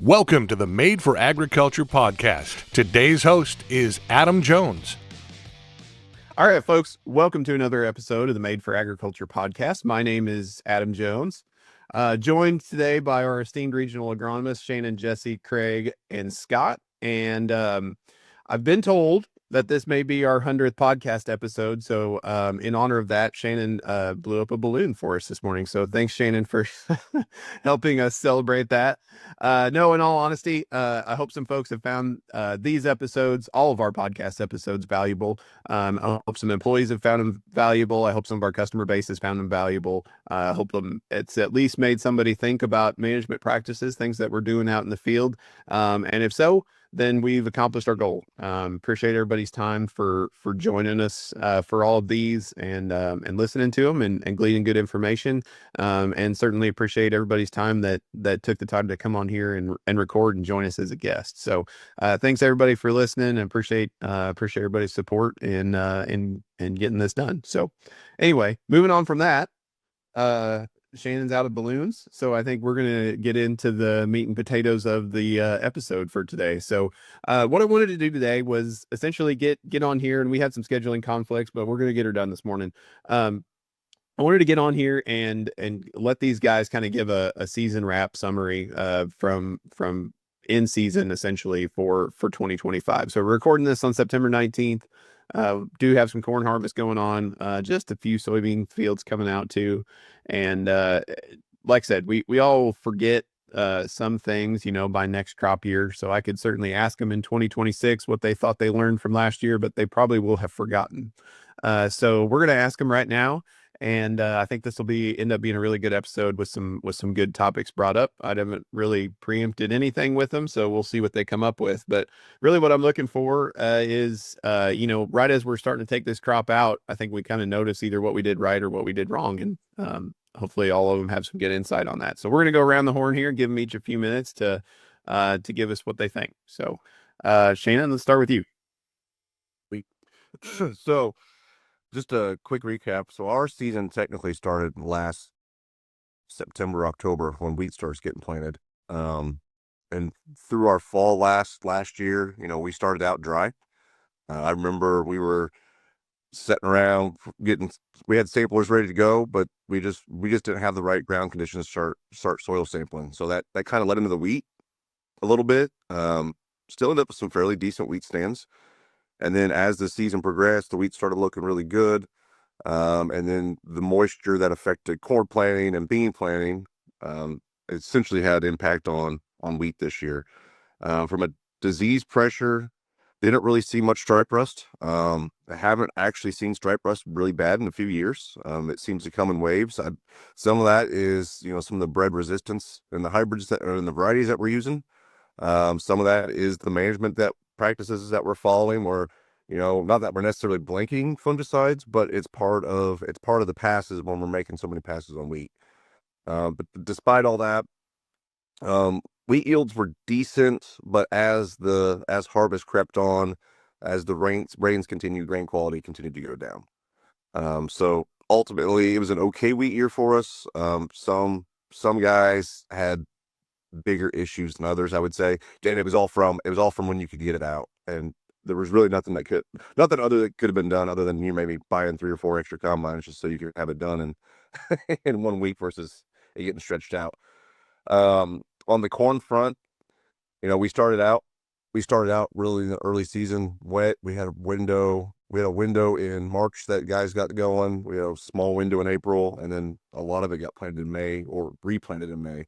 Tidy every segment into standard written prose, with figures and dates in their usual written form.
Welcome to the Made for Agriculture podcast. Today's host is Adam Jones. All right, folks, welcome to another episode of the Made for Agriculture podcast. My name is Adam Jones, joined today by our esteemed regional agronomists, Shannon, Jesse, Craig, and Scott. And I've been told that this may be our 100th podcast episode. So in honor of that, Shannon blew up a balloon for us this morning. So thanks, Shannon, for helping us celebrate that. No, in all honesty, I hope some folks have found these episodes, all of our podcast episodes, valuable. I hope some employees have found them valuable. I hope some of our customer base has found them valuable. I hope it's at least made somebody think about management practices, things that we're doing out in the field. And if so, then we've accomplished our goal. Appreciate everybody's time for joining us for all of these and listening to them and gleaning good information. And certainly appreciate everybody's time that took the time to come on here and record and join us as a guest. So thanks everybody for listening, and appreciate everybody's support in getting this done. So anyway, moving on from that, Shannon's out of balloons, so I think we're going to get into the meat and potatoes of the episode for today. So what I wanted to do today was essentially get on here, and we had some scheduling conflicts, but we're going to get her done this morning. I wanted to get on here and let these guys kind of give a season wrap summary from in season essentially for 2025. So we're recording this on September 19th. Do have some corn harvest going on, just a few soybean fields coming out too. And like I said, we all forget some things, by next crop year. So I could certainly ask them in 2026 what they thought they learned from last year, but they probably will have forgotten. So we're going to ask them right now. And I think this will end up being a really good episode with some good topics brought up. I haven't really preempted anything with them, so we'll see what they come up with. But really what I'm looking for is, right as we're starting to take this crop out, I think we kind of notice either what we did right or what we did wrong. And hopefully all of them have some good insight on that. So we're going to go around the horn here and give them each a few minutes to give us what they think. So Shannon, let's start with you. So just a quick recap. So our season technically started last September, October when wheat starts getting planted. And through our fall last year, we started out dry. I remember we were sitting around we had samplers ready to go, but we just didn't have the right ground conditions to start soil sampling. So that kind of led into the wheat a little bit. Still ended up with some fairly decent wheat stands. And then as the season progressed, the wheat started looking really good. And then the moisture that affected corn planting and bean planting essentially had impact on wheat this year. From a disease pressure, didn't really see much stripe rust. I haven't actually seen stripe rust really bad in a few years. It seems to come in waves. Some of that is, some of the bred resistance in the hybrids that are in the varieties that we're using. Some of that is the management practices that we're following, or not that we're necessarily blanking fungicides, but it's part of the passes when we're making so many passes on wheat. But despite all that, wheat yields were decent, but as harvest crept on, as the rains continued, grain quality continued to go down. So ultimately it was an okay wheat year for us. Some guys had bigger issues than others, I would say, and it was all from when you could get it out, and there was really nothing other that could have been done other than you maybe buying 3 or 4 extra combines just so you could have it done in 1 week versus it getting stretched out. On the corn front, we started out really in the early season wet. We had a window in March that guys got going. We had a small window in April, and then a lot of it got planted in May or replanted in May.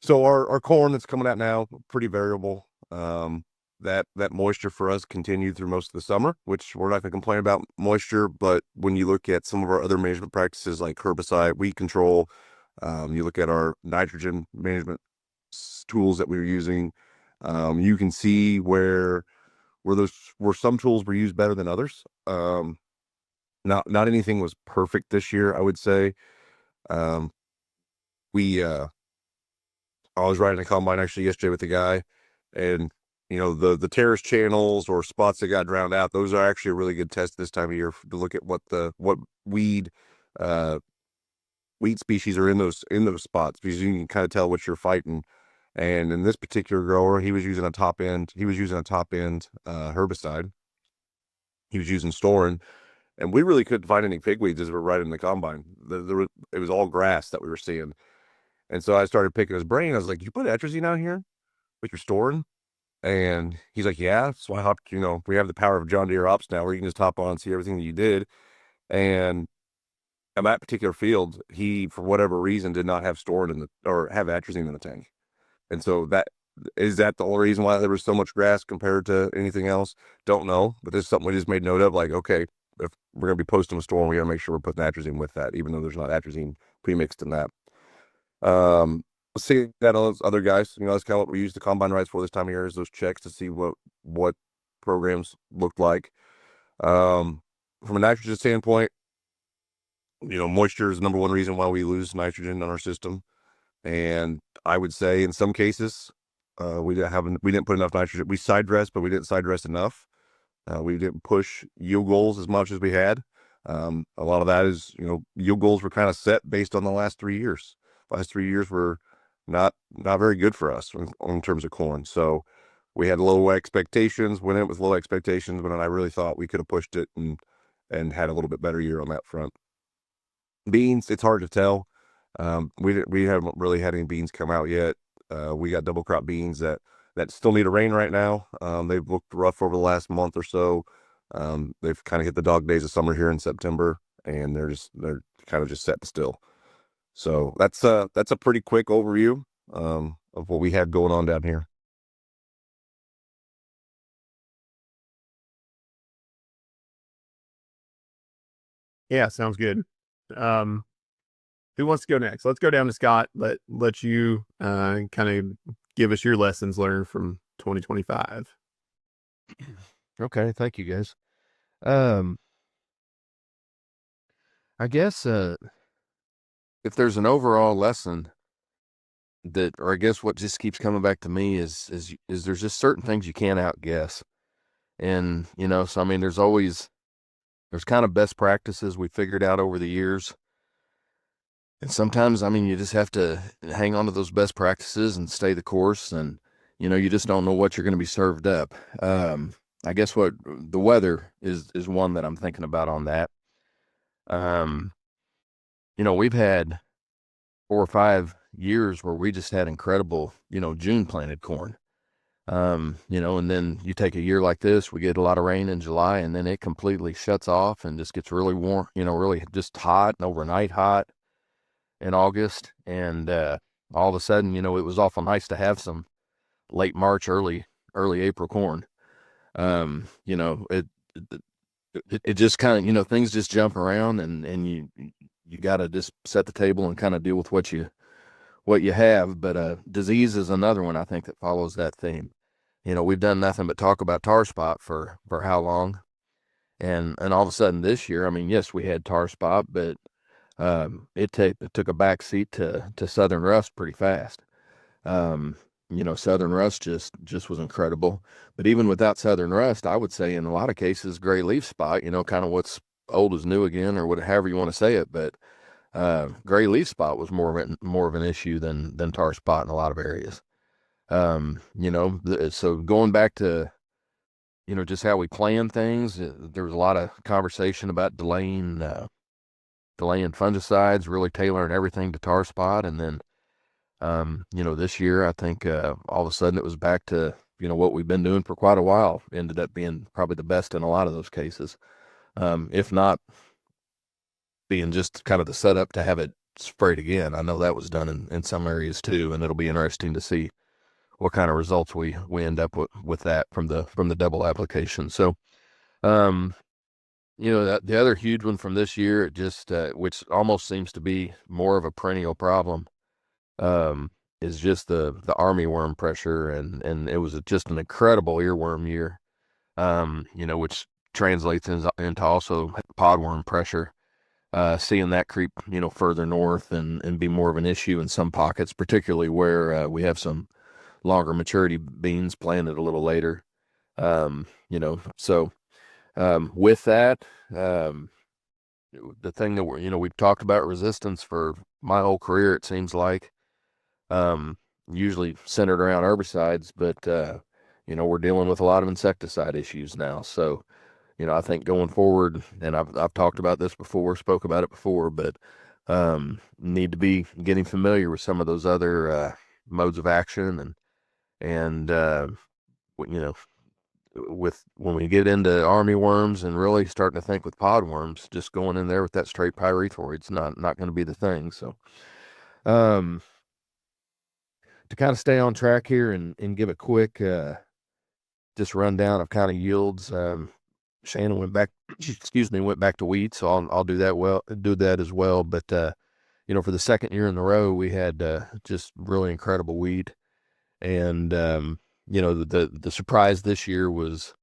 So our corn that's coming out now, pretty variable. That moisture for us continued through most of the summer, which we're not going to complain about moisture. But when you look at some of our other management practices like herbicide, weed control, you look at our nitrogen management tools that we were using, you can see where some tools were used better than others. Not anything was perfect this year, I would say. I was riding a combine actually yesterday with a guy, and the terrace channels or spots that got drowned out, those are actually a really good test this time of year to look at what weed species are in those spots, because you can kind of tell what you're fighting. And in this particular grower, he was using a top end herbicide. He was using Storin, and we really couldn't find any pigweeds as we were riding the combine. It was all grass that we were seeing. And so I started picking his brain. I was like, "You put atrazine out here with your Storin?" And he's like, "Yeah." So I hopped, we have the power of John Deere Ops now where you can just hop on and see everything that you did. And at that particular field, he, for whatever reason, did not have Storin or have atrazine in the tank. And so that the only reason why there was so much grass compared to anything else? Don't know, but this is something we just made note of. Like, okay, if we're going to be posting a Storin, we got to make sure we're putting atrazine with that, even though there's not atrazine pre-mixed in that. Let's see that all those other guys, that's kind of what we use the combine rides for this time of year, is those checks to see what programs looked like. From a nitrogen standpoint, moisture is the number one reason why we lose nitrogen in our system. And I would say in some cases, we didn't put enough nitrogen. We side dressed, but we didn't side dress enough. We didn't push yield goals as much as we had. A lot of that is, yield goals were kind of set based on the last 3 years. Last 3 years were not very good for us in terms of corn. So we had low expectations, went in with low expectations, but I really thought we could have pushed it and had a little bit better year on that front. Beans, it's hard to tell. We haven't really had any beans come out yet. We got double crop beans that still need a rain right now. They've looked rough over the last month or so. They've kind of hit the dog days of summer here in September, and they're kind of just sitting still. So that's a pretty quick overview of what we have going on down here. Yeah, sounds good. Who wants to go next? Let's go down to Scott. Let you kind of give us your lessons learned from 2025. Okay, thank you guys. I guess if there's an overall lesson or I guess what just keeps coming back to me is there's just certain things you can't outguess. And, so I mean, there's kind of best practices we figured out over the years. And sometimes, I mean, you just have to hang on to those best practices and stay the course. And, you just don't know what you're going to be served up. I guess what the weather is one that I'm thinking about on that. We've had 4 or 5 years where we just had incredible, June planted corn. And then you take a year like this, we get a lot of rain in July, and then it completely shuts off and just gets really warm, really just hot and overnight hot in August. And all of a sudden, it was awful nice to have some late March, early April corn. It just kind of, things just jump around, and you got to just set the table and kind of deal with what you have. But disease is another one I think that follows that theme. We've done nothing but talk about tar spot for how long, and all of a sudden this year, I mean, yes, we had tar spot, but it took a back seat to southern rust pretty fast. Southern rust just was incredible. But even without southern rust, I would say in a lot of cases, gray leaf spot, kind of what's old is new again, or however you want to say it. But gray leaf spot was more of an issue than tar spot in a lot of areas. So going back to, just how we plan things, there was a lot of conversation about delaying fungicides, really tailoring everything to tar spot. And then, this year, I think all of a sudden it was back to, what we've been doing for quite a while. Ended up being probably the best in a lot of those cases. If not being just kind of the setup to have it sprayed again. I know that was done in some areas too, and it'll be interesting to see what kind of results we end up with that from the double application. So, the other huge one from this year, it just which almost seems to be more of a perennial problem, is just the armyworm pressure, and it was just an incredible earworm year, which translates into also podworm pressure. Seeing that creep, further north and be more of an issue in some pockets, particularly where we have some longer maturity beans planted a little later. So with that, the thing that we've talked about resistance for my whole career, it seems like, usually centered around herbicides, but, we're dealing with a lot of insecticide issues now. So, I think going forward, and I've talked about this before, spoke about it before, but need to be getting familiar with some of those other modes of action, and with when we get into armyworms and really starting to think with podworms, just going in there with that straight pyrethroid's not going to be the thing. So, to kind of stay on track here and give a quick just rundown of kind of yields. Shannon went back, went back to wheat, so I'll do that as well. But for the second year in a row, we had just really incredible wheat, and the surprise this year was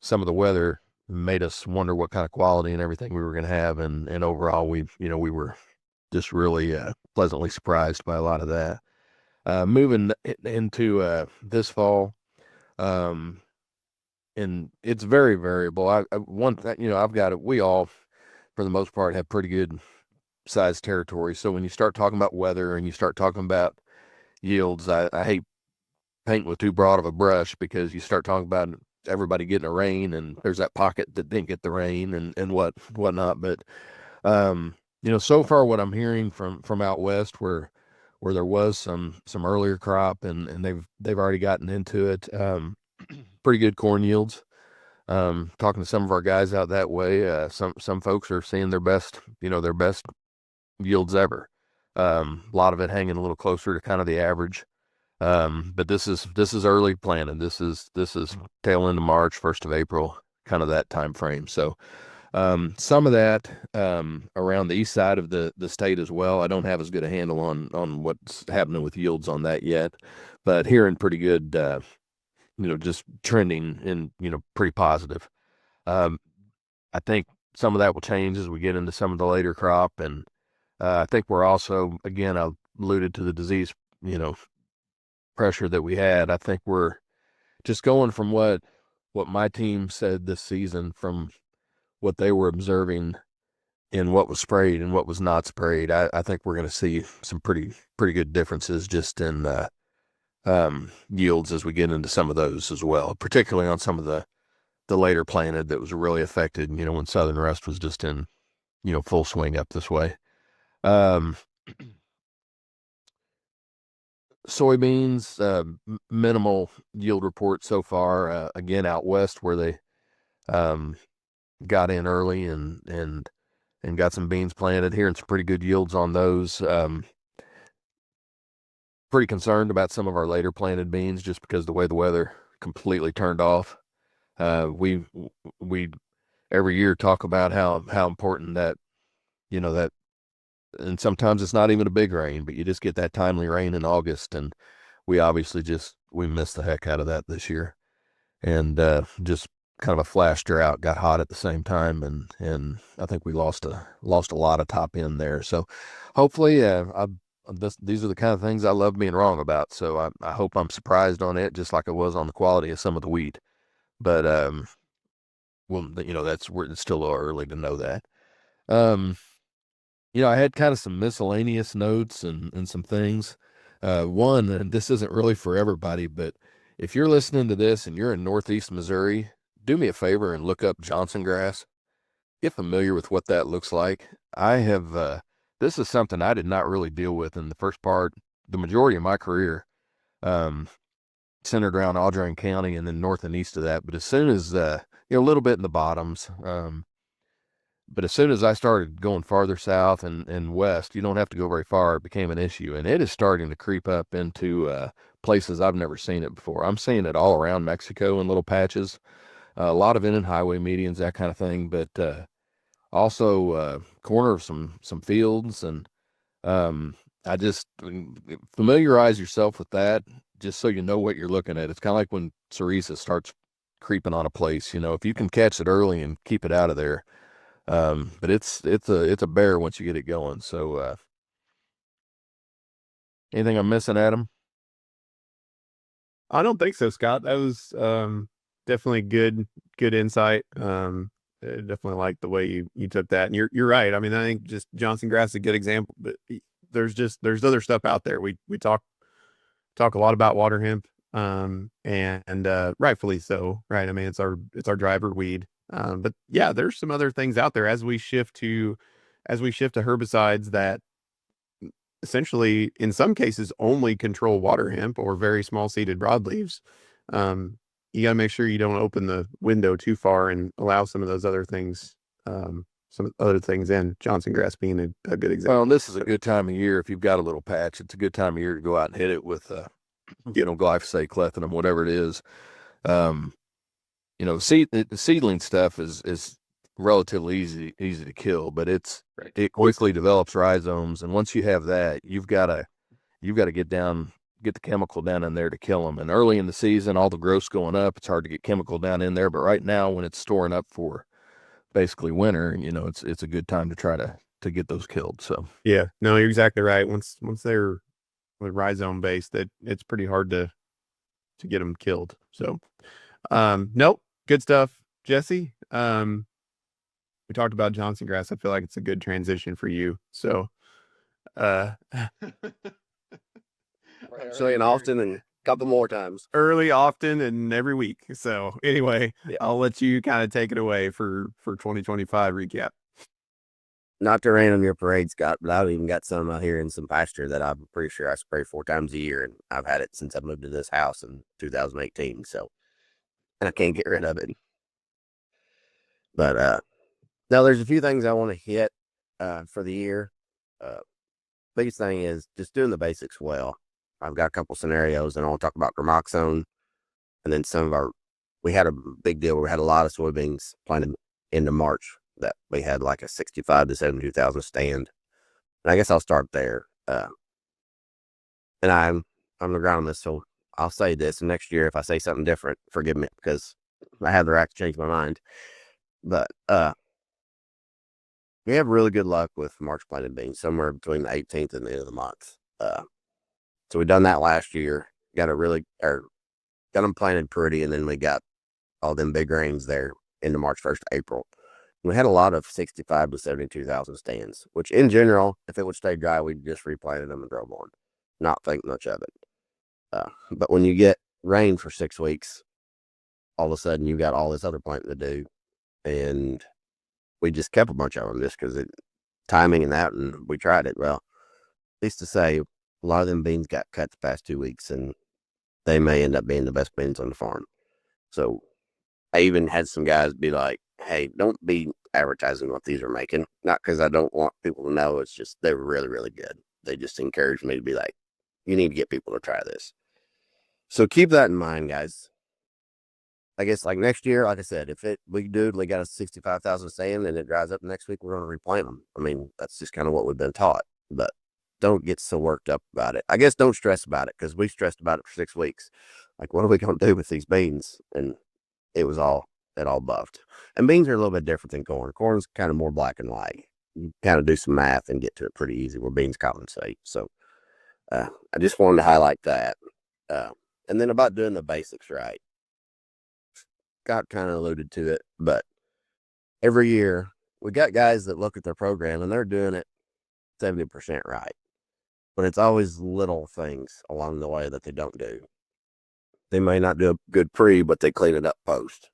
some of the weather made us wonder what kind of quality and everything we were going to have, and overall we were just really pleasantly surprised by a lot of that. Moving into this fall. And it's very variable. I've got it. We all, for the most part, have pretty good sized territory. So when you start talking about weather and you start talking about yields, I hate painting with too broad of a brush, because you start talking about everybody getting a rain, and there's that pocket that didn't get the rain and whatnot. But so far what I'm hearing from out west, where there was some earlier crop, and they've already gotten into it. Pretty good corn yields. Talking to some of our guys out that way, some folks are seeing their best yields ever. A lot of it hanging a little closer to kind of the average. But this is early planting. This is tail end of March, 1st of April, kind of that time frame. So, some of that, around the east side of the state as well. I don't have as good a handle on what's happening with yields on that yet, but hearing pretty good, just trending and, pretty positive. I think some of that will change as we get into some of the later crop. And I think we're also, again, I alluded to the disease, pressure that we had. I think we're just going from what my team said this season, from what they were observing in what was sprayed and what was not sprayed. I think we're going to see some pretty good differences just in yields as we get into some of those as well, particularly on some of the later planted that was really affected, when Southern Rust was just in, full swing up this way. Soybeans, minimal yield report so far, again, out west, where they got in early and got some beans planted, hearing some pretty good yields on those. Pretty concerned about some of our later planted beans, just because the way the weather completely turned off. We every year talk about how important that, that, and sometimes it's not even a big rain, but you just get that timely rain in August, and we obviously we missed the heck out of that this year, and just kind of a flash drought, got hot at the same time, and I think we lost a lot of top end there. So hopefully, these are the kind of things I love being wrong about. So I hope I'm surprised on it, just like I was on the quality of some of the wheat. But it's still a little early to know that. I had kind of some miscellaneous notes and some things. One, and this isn't really for everybody, but if you're listening to this and you're in Northeast Missouri, do me a favor and look up Johnson grass. Get familiar with what that looks like. I have, this is something I did not really deal with in the majority of my career, centered around Audrain County and then north and east of that. But as soon as, a little bit in the bottoms, but as soon as I started going farther south and west, you don't have to go very far, it became an issue. And it is starting to creep up into places I've never seen it before. I'm seeing it all around Mexico in little patches, a lot of it in highway medians, that kind of thing. But also corner of some fields. And I just familiarize yourself with that, just so you know what you're looking at. It's kind of like when cereus starts creeping on a place. If you can catch it early and keep it out of there. But it's a bear once you get it going. So, anything I'm missing, Adam? I don't think so, Scott. That was definitely good insight. Definitely like the way you took that. And you're right. I mean, I think just Johnson grass is a good example, but there's other stuff out there. We talked talk a lot about water hemp, and rightfully so, right? I mean, it's our driver weed. But yeah, there's some other things out there as we shift to herbicides that essentially, in some cases, only control water hemp or very small seeded broadleaves. You got to make sure you don't open the window too far and allow some of those other things, in, Johnson grass being a good example. Well, this is a good time of year. If you've got a little patch, it's a good time of year to go out and hit it with, glyphosate, clethodim, whatever it is. The seedling stuff is relatively easy to kill, but it quickly develops rhizomes, and once you have that, you've got to get the chemical down in there to kill them. And early in the season, all the growth's going up. It's hard to get chemical down in there, but right now, when it's storing up for basically winter, it's a good time to try to get those killed. So yeah, no, you're exactly right. Once they're rhizome based, that it's pretty hard to get them killed. So, nope, good stuff, Jesse. We talked about Johnson grass. I feel like it's a good transition for you. So, Actually, and often, and a couple more times. Early, often, and every week. So anyway, I'll let you kind of take it away for 2025 recap. Not to rain on your parade, Scott, but I've even got some out here in some pasture that I'm pretty sure I spray 4 times a year, and I've had it since I moved to this house in 2018. So, and I can't get rid of it. But now there's a few things I want to hit for the year. Biggest thing is just doing the basics well. I've got a couple scenarios, and I'll talk about Gramoxone, and then we had a big deal where we had a lot of soybeans planted into March that we had like a 65 to 72,000 stand. And I guess I'll start there. And I'm an agronomist, so I'll say this, and next year if I say something different, forgive me, because I have the right to change my mind. But we have really good luck with March planted beans, somewhere between the 18th and the end of the month. So we done that last year. Got them planted pretty, and then we got all them big rains there into March 1st, April. We had a lot of 65 to 72,000 stands, which in general, if it would stay dry, we'd just replanted them and drove on, not think much of it. But when you get rain for 6 weeks, all of a sudden you got all this other planting to do, and we just kept a bunch of them just because timing and that, and we tried it. Well, at least to say, a lot of them beans got cut the past 2 weeks, and they may end up being the best beans on the farm. So I even had some guys be like, hey, don't be advertising what these are making. Not because I don't want people to know. It's just they're really, really good. They just encouraged me to be like, you need to get people to try this. So keep that in mind, guys. I guess like next year, like I said, if we got a 65,000 stand and it dries up next week, we're going to replant them. I mean, that's just kind of what we've been taught. But don't get so worked up about it. I guess don't stress about it, because we stressed about it for 6 weeks. Like, what are we going to do with these beans? And it all buffed. And beans are a little bit different than corn. Corn's kind of more black and white. You kind of do some math and get to it pretty easy, where beans compensate. So I just wanted to highlight that. And then about doing the basics right. Scott kind of alluded to it, but every year we got guys that look at their program and they're doing it 70% right. But it's always little things along the way that they don't do. They may not do a good pre, but they clean it up post.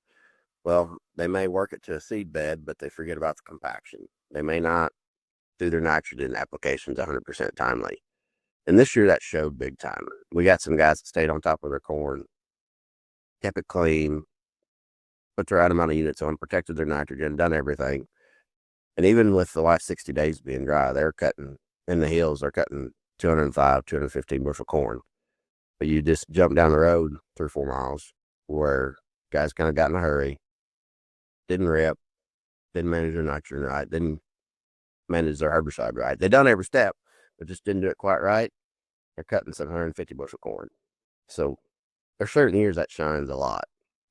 Well, they may work it to a seed bed, but they forget about the compaction. They may not do their nitrogen applications 100% timely. And this year that showed big time. We got some guys that stayed on top of their corn, kept it clean, put the right amount of units on, protected their nitrogen, done everything. And even with the last 60 days being dry, they're cutting in the hills, they're cutting 205, 215 bushel corn. But you just jump down the road 3 or 4 miles where guys kind of got in a hurry, didn't rip, didn't manage their nitrogen right, didn't manage their herbicide right. They done every step, but just didn't do it quite right. They're cutting 750 bushel corn. So there's certain years that shines a lot,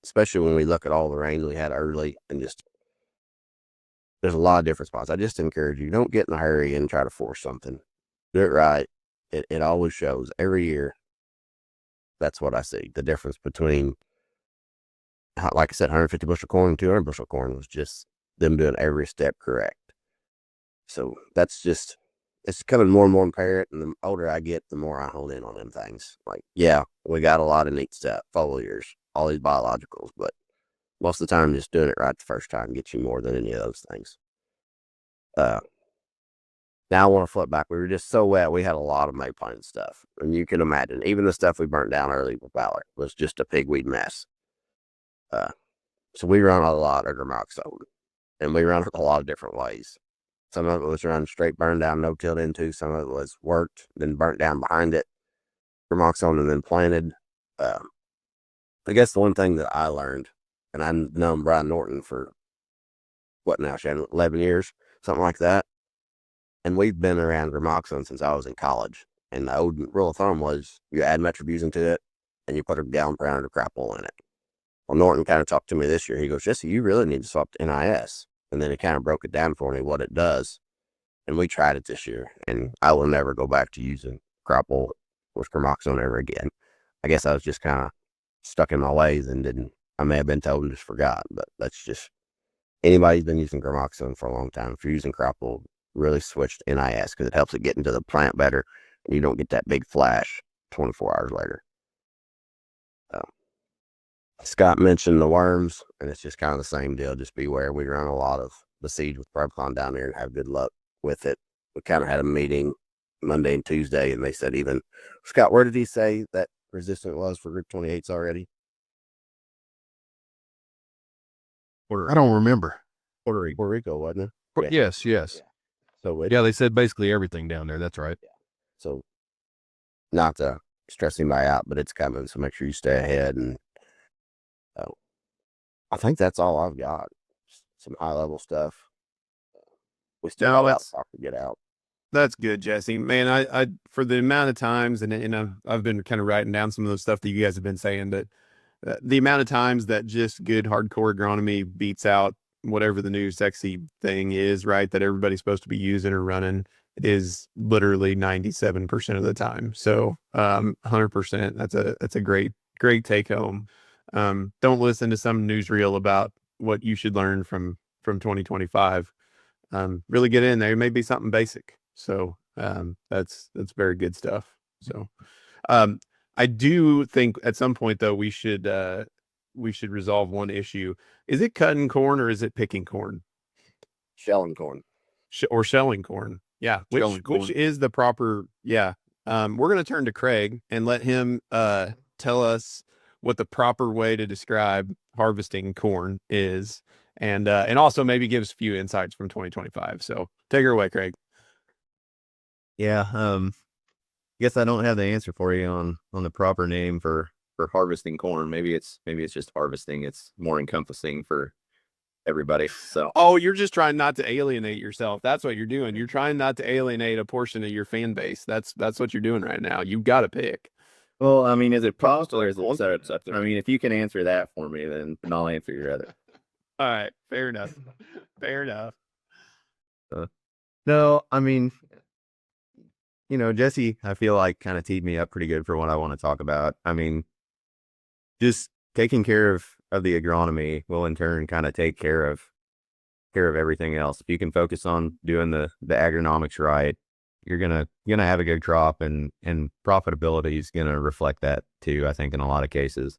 especially when we look at all the rains we had early, and just there's a lot of different spots. I just encourage you, don't get in a hurry and try to force something. Do it right. It always shows every year. That's what I see. The difference between, like I said, 150 bushel corn and 200 bushel corn was just them doing every step correct. So that's just it's becoming more and more apparent, and the older I get, the more I hone in on them things. Like, yeah, we got a lot of neat stuff, foliars, all these biologicals, but most of the time, just doing it right the first time gets you more than any of those things. Now I want to flip back. We were just so wet. We had a lot of May planted stuff. And you can imagine, even the stuff we burnt down early with Valor was just a pigweed mess. So we run a lot of Gramoxone, and we run it a lot of different ways. Some of it was run straight burned down, no tilled into. Some of it was worked, then burnt down behind it, Gramoxone, and then planted. I guess the one thing that I learned, and I've known Brian Norton for, what now, Shannon, 11 years, something like that. And we've been around Gramoxone since I was in college. And the old rule of thumb was you add metribuzin to it, and you put a gallon per pound of crop oil in it. Well, Norton kind of talked to me this year. He goes, Jesse, you really need to swap to NIS. And then he kind of broke it down for me what it does. And we tried it this year. And I will never go back to using crop oil with Gramoxone ever again. I guess I was just kind of stuck in my ways and didn't. I may have been told and just forgot. But that's just, anybody who's been using Gramoxone for a long time, if you're using crop oil, really switch to NIS because it helps it get into the plant better, and you don't get that big flash 24 hours later. Scott mentioned the worms, and it's just kind of the same deal. Just beware. We run a lot of the seed with Profitability down there and have good luck with it. We kind of had a meeting Monday and Tuesday, and they said even, Scott, where did he say that resistant was for Group 28s already? I don't remember. Puerto Rico, wasn't it? Yes. Yeah. So Yeah, they said basically everything down there. That's right. So not to stress anybody out, but it's coming. So make sure you stay ahead. And I think that's all I've got. Some high level stuff. We still have a lot to get out. That's good, Jesse. Man, I for the amount of times, and I've been kind of writing down some of the stuff that you guys have been saying, but the amount of times that just good hardcore agronomy beats out whatever the new sexy thing is, right, that everybody's supposed to be using or running, is literally 97% of the time. So 100%, that's a great take home. Don't listen to some newsreel about what you should learn from 2025. Really get in there. It may be something basic. So that's very good stuff. So I do think at some point though we should resolve one issue. Is it cutting corn or is it picking corn? Shelling corn. Or shelling corn. Yeah. Which is the proper, yeah. We're going to turn to Craig and let him tell us what the proper way to describe harvesting corn is, and also maybe give us a few insights from 2025. So take her away, Craig. Yeah, guess I don't have the answer for you on the proper name for harvesting corn. Maybe it's just harvesting. It's more encompassing for everybody. So You're just trying not to alienate yourself. That's what you're doing. You're trying not to alienate a portion of your fan base. That's what you're doing right now. You've got to pick. well, I mean, is it possible or is it I mean, if you can answer that for me, then I'll answer your other. All right, fair enough. No, I mean, Jesse, I feel like kind of teed me up pretty good for what I want to talk about. I mean, just taking care of the agronomy will in turn kind of take care of everything else. If you can focus on doing the agronomics right, you're gonna have a good crop, and profitability is gonna reflect that too, I think, in a lot of cases.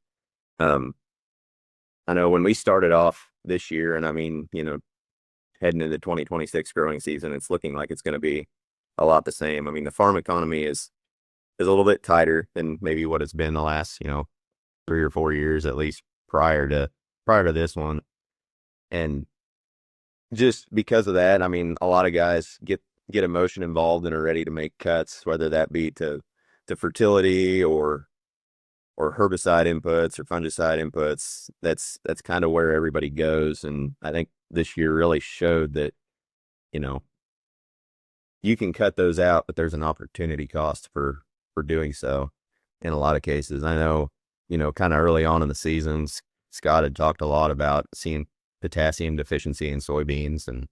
I know when we started off this year, and I mean, heading into 2026 growing season, it's looking like it's going to be a lot the same. I mean, the farm economy is a little bit tighter than maybe what it's been the last, 3 or 4 years, at least prior to this one. And just because of that, I mean, a lot of guys get emotion involved and are ready to make cuts, whether that be to fertility or herbicide inputs or fungicide inputs. That's kind of where everybody goes. And I think this year really showed that, you can cut those out, but there's an opportunity cost for doing so in a lot of cases. I know, kind of early on in the seasons, Scott had talked a lot about seeing potassium deficiency in soybeans, and,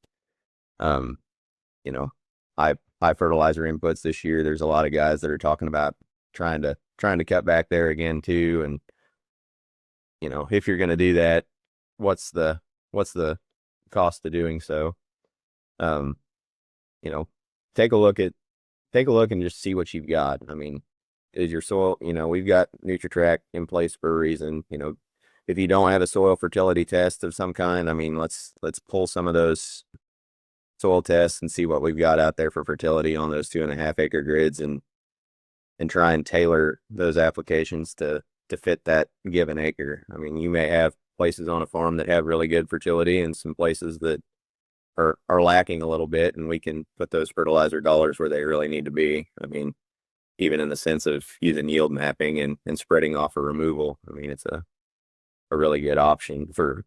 high fertilizer inputs this year. There's a lot of guys that are talking about trying to cut back there again too. And, if you're going to do that, what's the cost of doing so? Take a look at take a look and just see what you've got. I mean, is your soil, we've got NutriTrack in place for a reason. If you don't have a soil fertility test of some kind, I mean, let's pull some of those soil tests and see what we've got out there for fertility on those 2.5 acre grids, and try and tailor those applications to fit that given acre. I mean, you may have places on a farm that have really good fertility and some places that are lacking a little bit, and we can put those fertilizer dollars where they really need to be. I mean, even in the sense of using yield mapping and spreading off a removal. I mean, it's a really good option for,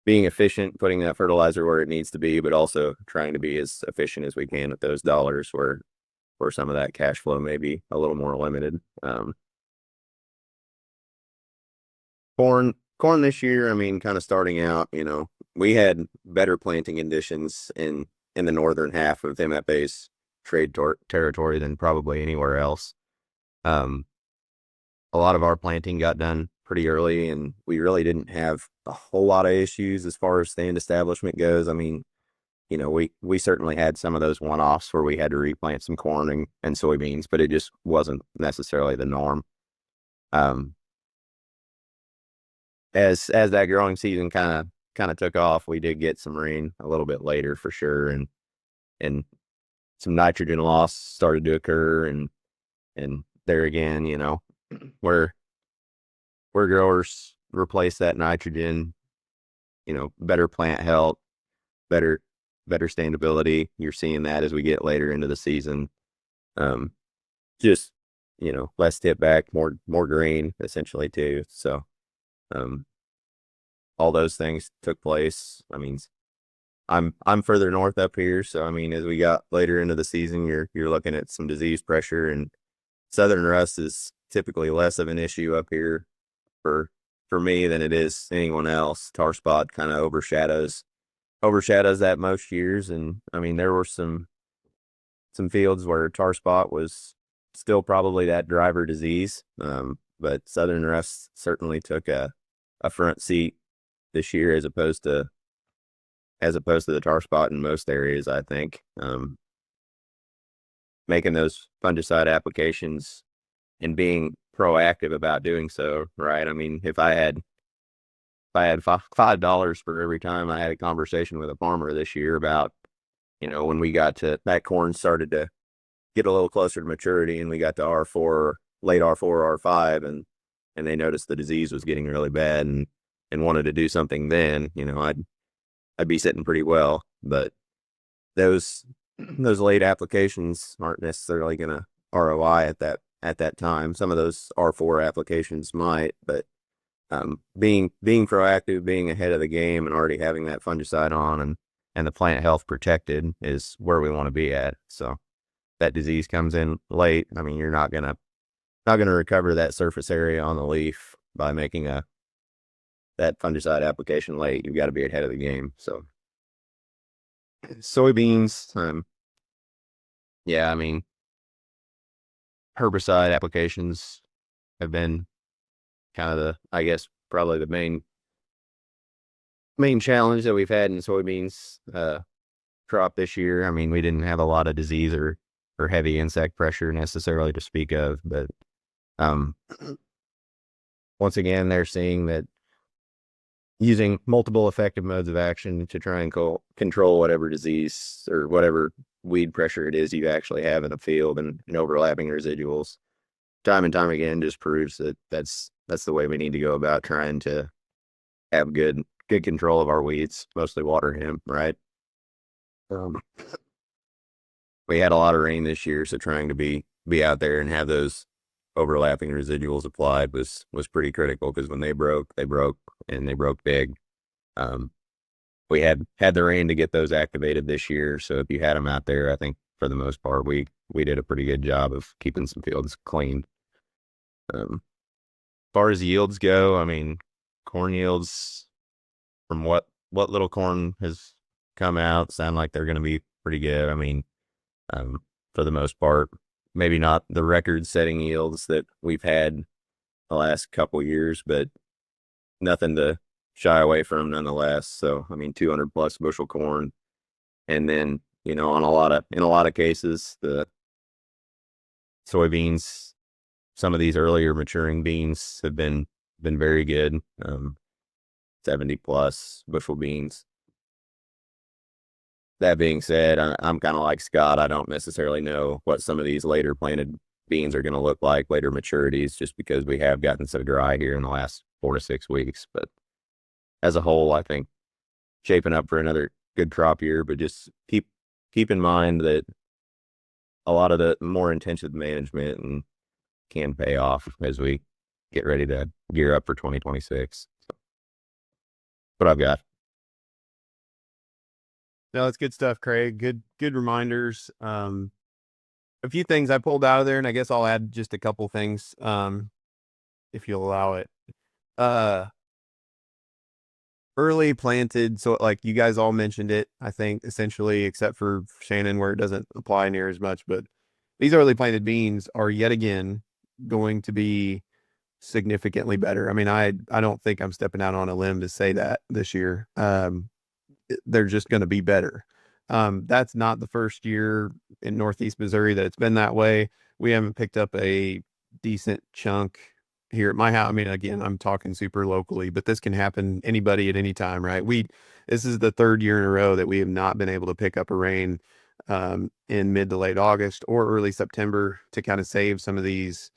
being efficient, putting that fertilizer where it needs to be, but also trying to be as efficient as we can with those dollars where some of that cash flow may be a little more limited. Corn this year, I mean, kind of starting out, we had better planting conditions in the northern half of MFA's trade territory than probably anywhere else. A lot of our planting got done pretty early, and we really didn't have a whole lot of issues as far as stand establishment goes. I mean, we certainly had some of those one-offs where we had to replant some corn and soybeans, but it just wasn't necessarily the norm. As that growing season kind of took off, we did get some rain a little bit later for sure, and some nitrogen loss started to occur, and there again, where growers replace that nitrogen, better plant health, better standability. You're seeing that as we get later into the season. Just, less tip back, more grain essentially too. So, all those things took place. I mean, I'm further north up here, so I mean, as we got later into the season, you're looking at some disease pressure, and southern rust is typically less of an issue up here for me than it is anyone else. Tar spot kind of overshadows that most years, and I mean, there were some fields where tar spot was still probably that driver disease, but southern rust certainly took a front seat this year as opposed to the tar spot in most areas, I think. Making those fungicide applications and being proactive about doing so, right? I mean, if I had $5 for every time I had a conversation with a farmer this year about, when we got to that corn started to get a little closer to maturity and we got to R4, late R4, R5, and they noticed the disease was getting really bad and wanted to do something then, I'd be sitting pretty well. But those late applications aren't necessarily going to ROI at that time. Some of those R4 applications might, but being proactive, being ahead of the game, and already having that fungicide on and the plant health protected is where we want to be at. So that disease comes in late. I mean, you're not gonna recover that surface area on the leaf by making that fungicide application late. You've got to be ahead of the game. So soybeans, yeah, I mean, herbicide applications have been kind of probably the main challenge that we've had in soybeans crop this year. I mean, we didn't have a lot of disease or heavy insect pressure necessarily to speak of, but once again, they're seeing that using multiple effective modes of action to try and control whatever disease or whatever weed pressure it is you actually have in the field, and overlapping residuals time and time again just proves that that's the way we need to go about trying to have good control of our weeds, mostly water hemp, right? We had a lot of rain this year, so trying to be out there and have those overlapping residuals applied was pretty critical, because when they broke, and they broke big. We had the rain to get those activated this year, so if you had them out there, I think for the most part we did a pretty good job of keeping some fields clean. As far as yields go, I mean, corn yields from what little corn has come out sound like they're going to be pretty good. I mean, for the most part, maybe not the record-setting yields that we've had the last couple years, but nothing to shy away from nonetheless. So, I mean, 200 plus bushel corn, and then You know, in a lot of cases, the soybeans, some of these earlier maturing beans have been very good. 70 plus bushel beans. That being said, I'm kind of like Scott. I don't necessarily know what some of these later planted beans are going to look like, later maturities, just because we have gotten so dry here in the last 4 to 6 weeks. But as a whole, I think shaping up for another good crop year, but just keep in mind that a lot of the more intensive management and can pay off as we get ready to gear up for 2026. What I've got. No, it's good stuff, Craig. Good reminders. A few things I pulled out of there, and I guess I'll add just a couple things, if you'll allow it. Early planted, so like you guys all mentioned it, I think essentially, except for Shannon, where it doesn't apply near as much, but these early planted beans are yet again going to be significantly better. I mean, I don't think I'm stepping out on a limb to say that this year. They're just going to be better. That's not the first year in Northeast Missouri that it's been that way. We haven't picked up a decent chunk here at my house. I mean, again, I'm talking super locally, but this can happen anybody at any time, right? This is the third year in a row that we have not been able to pick up a rain in mid to late August or early September to kind of save some of these,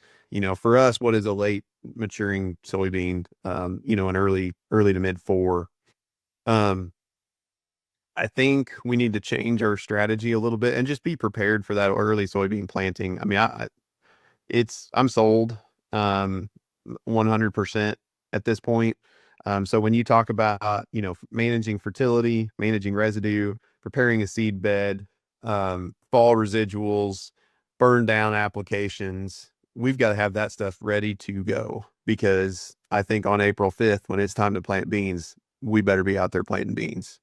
for us, what is a late maturing soybean, an early to mid 4. I think we need to change our strategy a little bit and just be prepared for that early soybean planting. I mean, I'm sold 100% at this point. So when you talk about, managing fertility, managing residue, preparing a seed bed, fall residuals, burn down applications, we've got to have that stuff ready to go, because I think on April 5th, when it's time to plant beans, we better be out there planting beans.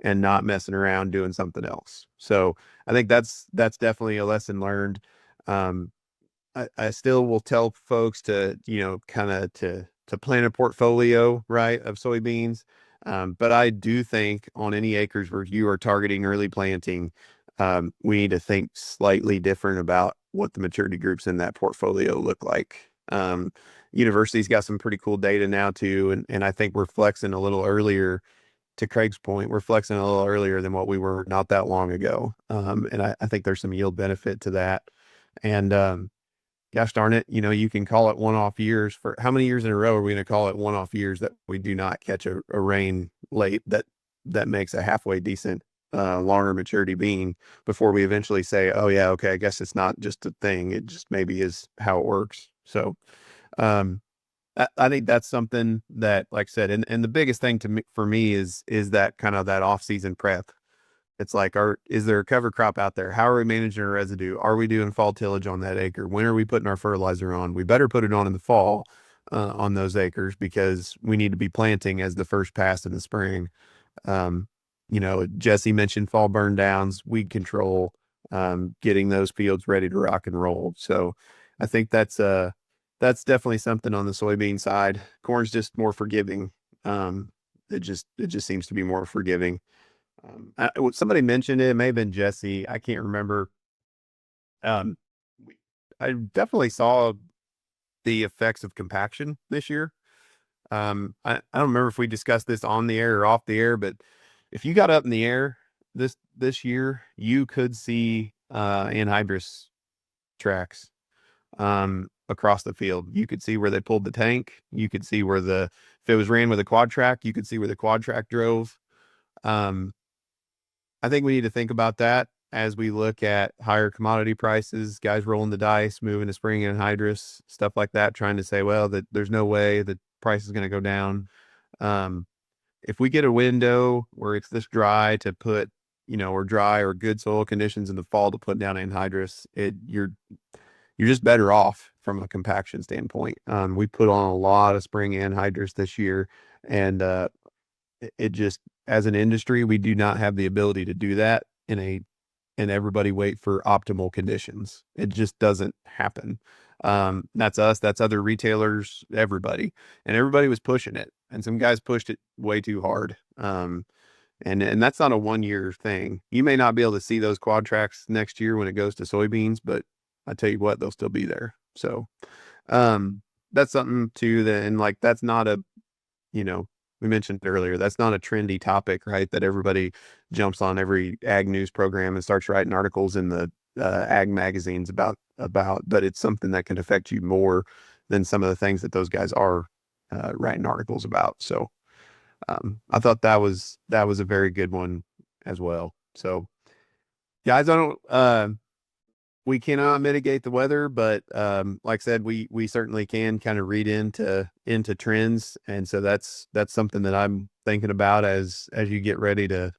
And not messing around doing something else. So I think that's definitely a lesson learned. I still will tell folks to, kind of to plan a portfolio, right, of soybeans. But I do think on any acres where you are targeting early planting, we need to think slightly different about what the maturity groups in that portfolio look like. University's got some pretty cool data now too. And I think we're flexing a little earlier. To Craig's point, we're flexing a little earlier than what we were not that long ago. And I think there's some yield benefit to that. And gosh darn it, you can call it one-off years. For how many years in a row are we going to call it one-off years that we do not catch a rain late that makes a halfway decent longer maturity bean before we eventually say, oh yeah, okay, I guess it's not just a thing. It just maybe is how it works. So I think that's something that, like I said, and the biggest thing for me is that kind of that off-season prep. It's like, is there a cover crop out there? How are we managing our residue? Are we doing fall tillage on that acre? When are we putting our fertilizer on? We better put it on in the fall on those acres, because we need to be planting as the first pass in the spring. Jesse mentioned fall burn downs, weed control, getting those fields ready to rock and roll. So I think that's definitely something on the soybean side. Corn's just more forgiving. It just seems to be more forgiving. Somebody mentioned it may have been Jesse. I can't remember. I definitely saw the effects of compaction this year. I don't remember if we discussed this on the air or off the air, but if you got up in the air this year, you could see anhydrous tracks across the field. You could see where they pulled the tank. You could see where if it was ran with a quad track, you could see where the quad track drove. I think we need to think about that as we look at higher commodity prices, guys rolling the dice, moving to spring anhydrous, stuff like that, trying to say, well, that there's no way the price is going to go down. If we get a window where it's this dry to put, or dry or good soil conditions in the fall to put down anhydrous, you're just better off from a compaction standpoint. We put on a lot of spring anhydrous this year, and it just, as an industry, we do not have the ability to do that and everybody wait for optimal conditions. It just doesn't happen. That's us, that's other retailers, everybody, and everybody was pushing it, and some guys pushed it way too hard. And that's not a 1-year thing. You may not be able to see those quad tracks next year when it goes to soybeans, but I tell you what, they'll still be there. So that's something too that, and like, that's not a, we mentioned earlier, that's not a trendy topic, right? That everybody jumps on every ag news program and starts writing articles in the ag magazines about, but it's something that can affect you more than some of the things that those guys are writing articles about. So I thought that was a very good one as well. So guys, we cannot mitigate the weather, but like I said, we certainly can kind of read into trends. And so that's something that I'm thinking about as you get ready to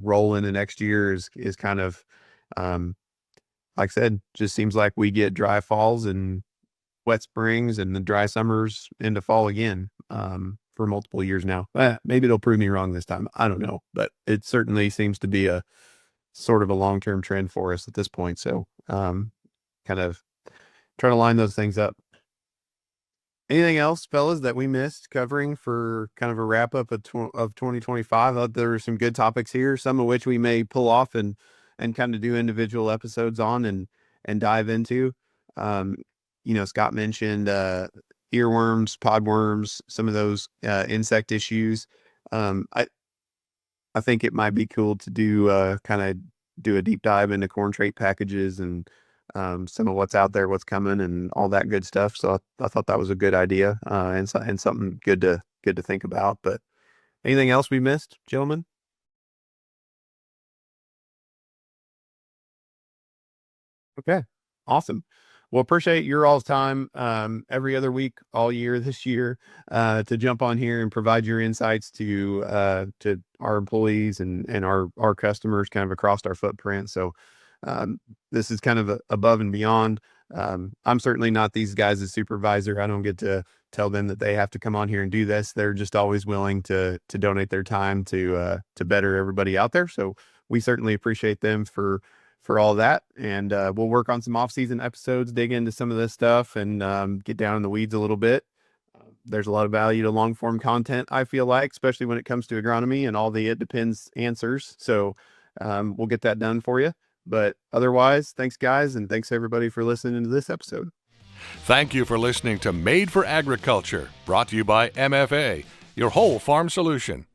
roll into next year is kind of, like I said, just seems like we get dry falls and wet springs and the dry summers into fall again for multiple years now. Maybe it'll prove me wrong this time. I don't know, but it certainly seems to be a sort of a long-term trend for us at this point. So kind of trying to line those things up. Anything else, fellas, that we missed covering for kind of a wrap up of 2025? I thought there were some good topics here, some of which we may pull off and kind of do individual episodes on and dive into. Scott mentioned earworms, podworms, some of those insect issues. I think it might be cool to do kind of do a deep dive into corn trait packages and some of what's out there, what's coming, and all that good stuff. So I thought that was a good idea and something good to think about. But anything else we missed, gentlemen? Okay, awesome. Well, appreciate your all's time every other week, all year this year, to jump on here and provide your insights to our employees and our customers kind of across our footprint. So this is kind of above and beyond. I'm certainly not these guys' supervisor. I don't get to tell them that they have to come on here and do this. They're just always willing to donate their time to better everybody out there. So we certainly appreciate them for all that. And we'll work on some off-season episodes, dig into some of this stuff, and get down in the weeds a little bit. There's a lot of value to long-form content, I feel like, especially when it comes to agronomy and all the it depends answers. So we'll get that done for you. But otherwise, thanks, guys, and thanks, everybody, for listening to this episode. Thank you for listening to Made for Agriculture, brought to you by MFA, your whole farm solution.